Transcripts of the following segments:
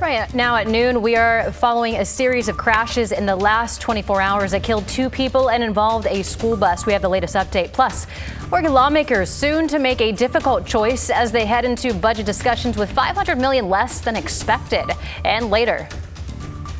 Right now at noon, we are following a series of crashes in the last 24 hours that killed 2 people and involved a school bus. We have the latest update. Plus, Oregon lawmakers soon to make a difficult choice as they head into budget discussions with $500 million less than expected. And later.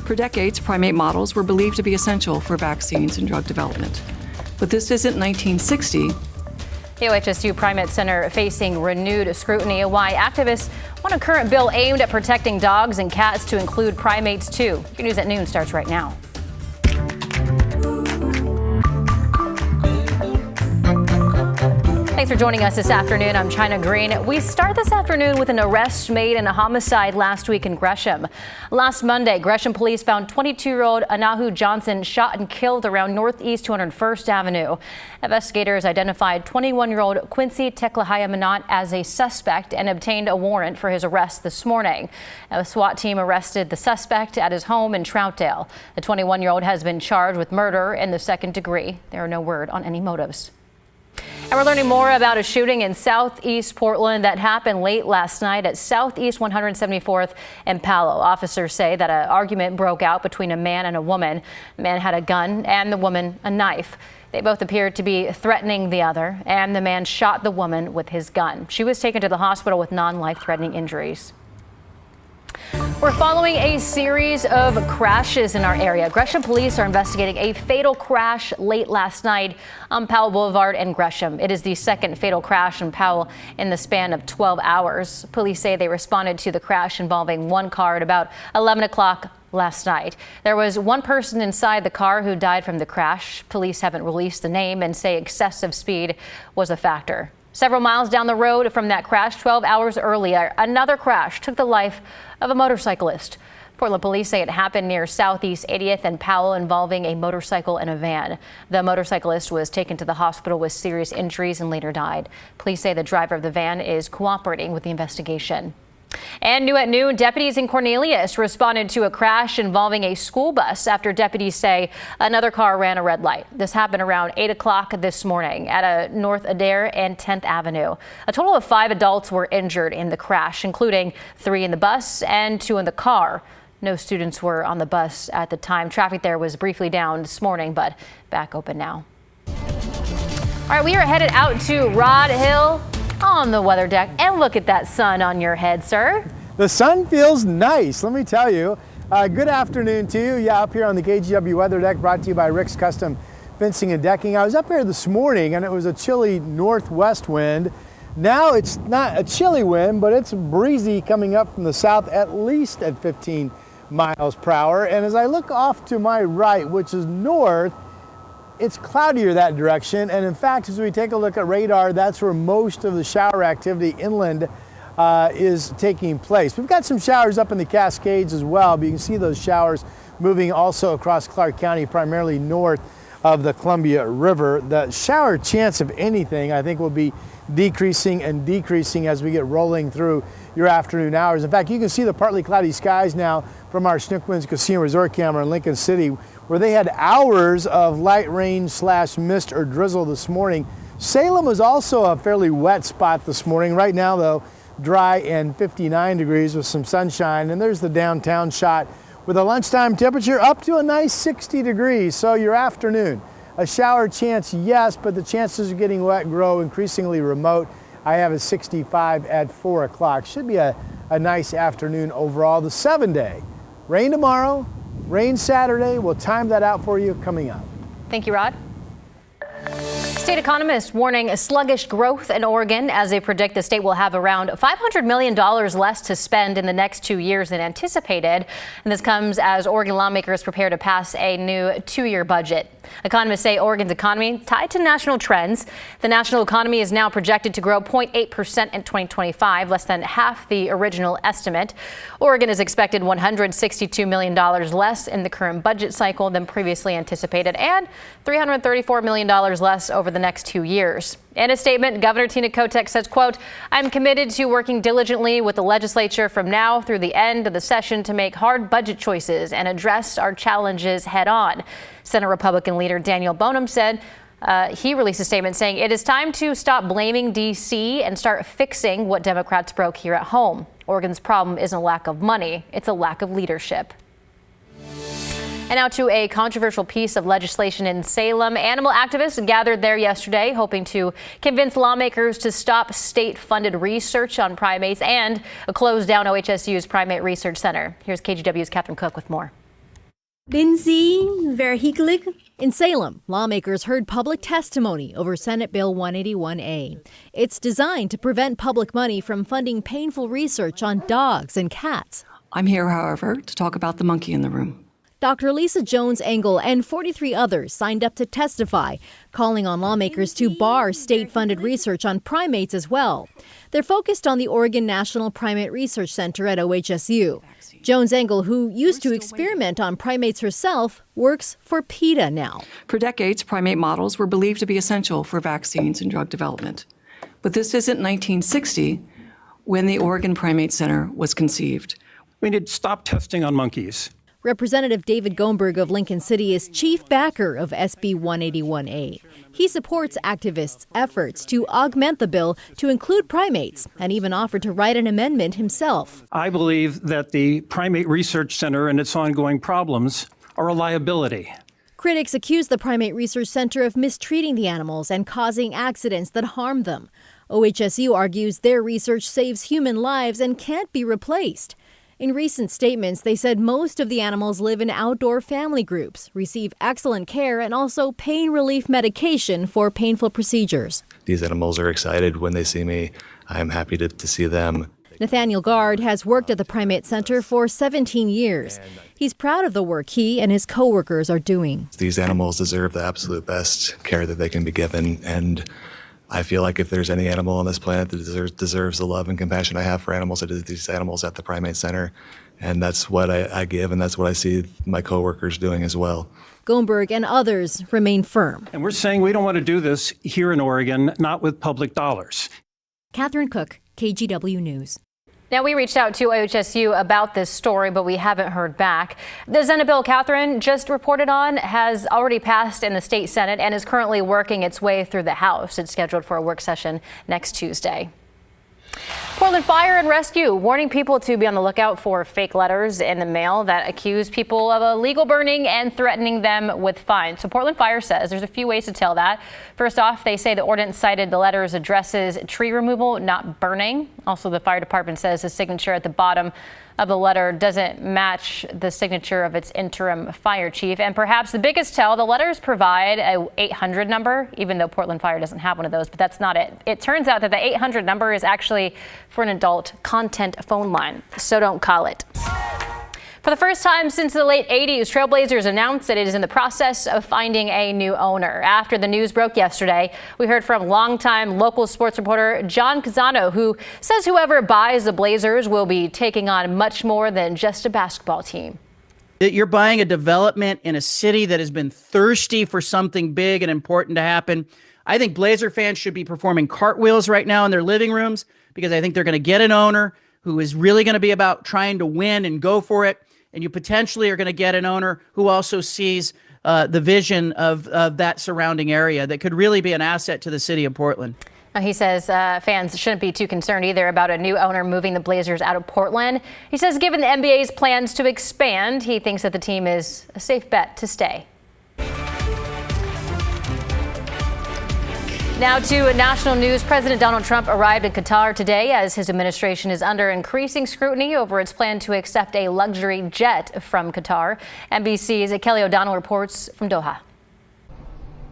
For decades, primate models were believed to be essential for vaccines and drug development. But this isn't 1960. The OHSU Primate Center facing renewed scrutiny. Why activists want a current bill aimed at protecting dogs and cats to include primates too. Your news at noon starts right now. Thanks for joining us this afternoon. I'm China Green. We start this afternoon with an arrest made in a homicide last week in Gresham. Last Monday, Gresham police found 22-year-old Anahu Johnson shot and killed around Northeast 201st Avenue. Investigators identified 21-year-old Quincy Teclahaya Manat as a suspect and obtained a warrant for his arrest this morning. A SWAT team arrested the suspect at his home in Troutdale. The 21-year-old has been charged with murder in the second degree. There are no word on any motives. And we're learning more about a shooting in southeast Portland that happened late last night at Southeast 174th and Palo. Officers say that an argument broke out between a man and a woman. The man had a gun and the woman a knife. They both appeared to be threatening the other, and the man shot the woman with his gun. She was taken to the hospital with non-life-threatening injuries. We're following a series of crashes in our area. Gresham police are investigating a fatal crash late last night on Powell Boulevard in Gresham. It is the second fatal crash in Powell in the span of 12 hours. Police say they responded to the crash involving one car at about 11 o'clock last night. There was one person inside the car who died from the crash. Police haven't released the name and say excessive speed was a factor. Several miles down the road from that crash, 12 hours earlier, another crash took the life of a motorcyclist. Portland police say it happened near Southeast 80th and Powell involving a motorcycle and a van. The motorcyclist was taken to the hospital with serious injuries and later died. Police say the driver of the van is cooperating with the investigation. And new at noon, deputies in Cornelius responded to a crash involving a school bus after deputies say another car ran a red light. This happened around 8 o'clock this morning at a North Adair and 10th Avenue. A total of 5 adults were injured in the crash, including 3 in the bus and 2 in the car. No students were on the bus at the time. Traffic there was briefly down this morning, but back open now. All right, we are headed out to Rod Hill on the weather deck, and look at that sun on your head, sir. The sun feels nice, let me tell you. Good afternoon to you. Yeah, up here on the KGW weather deck, brought to you by Rick's Custom Fencing and Decking. I was up here this morning and it was a chilly northwest wind. Now it's not a chilly wind, but it's breezy coming up from the south, at least at 15 miles per hour. And as I look off to my right, which is north, it's cloudier that direction, and in fact, as we take a look at radar, that's where most of the shower activity inland is taking place. We've got some showers up in the Cascades as well, but you can see those showers moving also across Clark County, primarily north of the Columbia River. The shower chance of anything, I think, will be decreasing and decreasing as we get rolling through your afternoon hours. In fact, you can see the partly cloudy skies now from our Chinook Winds Casino Resort camera in Lincoln City, where they had hours of light rain / mist or drizzle this morning. Salem was also a fairly wet spot this morning. Right now, though, dry and 59 degrees with some sunshine. And there's the downtown shot with a lunchtime temperature up to a nice 60 degrees. So your afternoon, a shower chance, yes, but the chances of getting wet grow increasingly remote. I have a 65 at 4 o'clock. Should be a nice afternoon overall. The 7-day, rain tomorrow, rain Saturday. We'll time that out for you coming up. Thank you, Rod. State economists warning a sluggish growth in Oregon as they predict the state will have around $500 million less to spend in the next 2 years than anticipated. And this comes as Oregon lawmakers prepare to pass a new 2-year budget. Economists say Oregon's economy tied to national trends. The national economy is now projected to grow 0.8% in 2025, less than half the original estimate. Oregon is expected $162 million less in the current budget cycle than previously anticipated, and $334 million less over the next 2 years. In a statement, Governor Tina Kotek says, quote, "I'm committed to working diligently with the legislature from now through the end of the session to make hard budget choices and address our challenges head on." Senate Republican leader Daniel Bonham said he released a statement saying it is time to stop blaming D.C. and start fixing what Democrats broke here at home. Oregon's problem isn't a lack of money, it's a lack of leadership. And now to a controversial piece of legislation in Salem. Animal activists gathered there yesterday, hoping to convince lawmakers to stop state-funded research on primates and close down OHSU's Primate Research Center. Here's KGW's Catherine Cook with more. In Salem, lawmakers heard public testimony over Senate Bill 181A. It's designed to prevent public money from funding painful research on dogs and cats. I'm here, however, to talk about the monkey in the room. Dr. Lisa Jones-Engel and 43 others signed up to testify, calling on lawmakers to bar state-funded research on primates as well. They're focused on the Oregon National Primate Research Center at OHSU. Jones-Engel, who used to experiment on primates herself, works for PETA now. For decades, primate models were believed to be essential for vaccines and drug development. But this isn't 1960 when the Oregon Primate Center was conceived. We need to stop testing on monkeys. Representative David Gomberg of Lincoln City is chief backer of SB 181A. He supports activists' efforts to augment the bill to include primates and even offered to write an amendment himself. I believe that the Primate Research Center and its ongoing problems are a liability. Critics accuse the Primate Research Center of mistreating the animals and causing accidents that harm them. OHSU argues their research saves human lives and can't be replaced. In recent statements, they said most of the animals live in outdoor family groups, receive excellent care, and also pain relief medication for painful procedures. These animals are excited when they see me. I'm happy to see them. Nathaniel Gard has worked at the Primate Center for 17 years. He's proud of the work he and his coworkers are doing. These animals deserve the absolute best care that they can be given, and I feel like if there's any animal on this planet that deserves the love and compassion I have for animals, it is these animals at the Primate Center. And that's what I give, and that's what I see my coworkers doing as well. Gomberg and others remain firm. And we're saying we don't want to do this here in Oregon, not with public dollars. Catherine Cook, KGW News. Now, we reached out to OHSU about this story, but we haven't heard back. The Senate bill Catherine just reported on has already passed in the state Senate and is currently working its way through the House. It's scheduled for a work session next Tuesday. Portland Fire and Rescue warning people to be on the lookout for fake letters in the mail that accuse people of illegal burning and threatening them with fines. So Portland Fire says there's a few ways to tell that. First off, they say the ordinance cited the letters addresses tree removal, not burning. Also, the fire department says the signature at the bottom of the letter doesn't match the signature of its interim fire chief. And perhaps the biggest tell, the letters provide a 800 number, even though Portland Fire doesn't have one of those, but that's not it. It turns out that the 800 number is actually for an adult content phone line, so don't call it. For the first time since the late 80s, Trailblazers announced that it is in the process of finding a new owner. After the news broke yesterday, we heard from longtime local sports reporter John Casano, who says whoever buys the Blazers will be taking on much more than just a basketball team. You're buying a development in a city that has been thirsty for something big and important to happen. I think Blazer fans should be performing cartwheels right now in their living rooms because I think they're going to get an owner who is really going to be about trying to win and go for it. And you potentially are going to get an owner who also sees the vision of that surrounding area that could really be an asset to the city of Portland. He says fans shouldn't be too concerned either about a new owner moving the Blazers out of Portland. He says given the NBA's plans to expand, he thinks that the team is a safe bet to stay. Now to national news. President Donald Trump arrived in Qatar today as his administration is under increasing scrutiny over its plan to accept a luxury jet from Qatar. NBC's Kelly O'Donnell reports from Doha.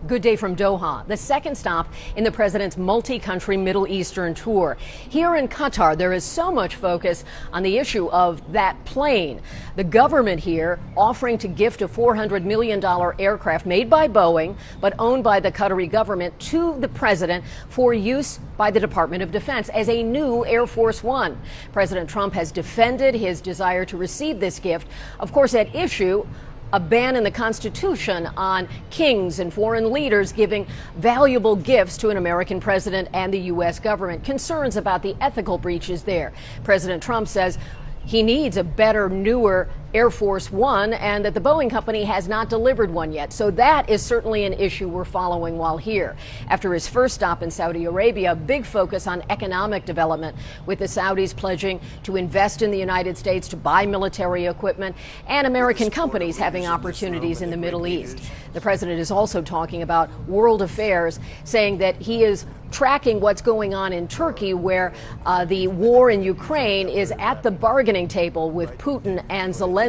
Good day from Doha, the second stop in the president's multi-country Middle Eastern tour. Here in Qatar, there is so much focus on the issue of that plane. The government here offering to gift a $400 million aircraft made by Boeing, but owned by the Qatari government to the president for use by the Department of Defense as a new Air Force One. President Trump has defended his desire to receive this gift. Of course, at issue, a ban in the Constitution on kings and foreign leaders giving valuable gifts to an American president and the U.S. government. Concerns about the ethical breaches there. President Trump says he needs a better, newer Air Force One, and that the Boeing company has not delivered one yet. So that is certainly an issue we're following while here. After his first stop in Saudi Arabia, a big focus on economic development, with the Saudis pledging to invest in the United States, to buy military equipment, and American companies having opportunities in the Middle East. The president is also talking about world affairs, saying that he is tracking what's going on in Turkey, where the war in Ukraine is at the bargaining table with Putin and Zelensky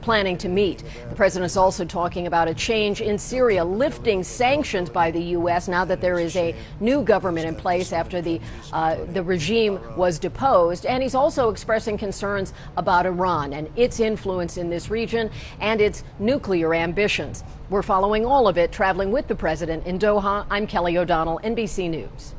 planning to meet. The president is also talking about a change in Syria, lifting sanctions by the U.S. now that there is a new government in place after the regime was deposed. And he's also expressing concerns about Iran and its influence in this region and its nuclear ambitions. We're following all of it, traveling with the president in Doha. I'm Kelly O'Donnell, NBC News.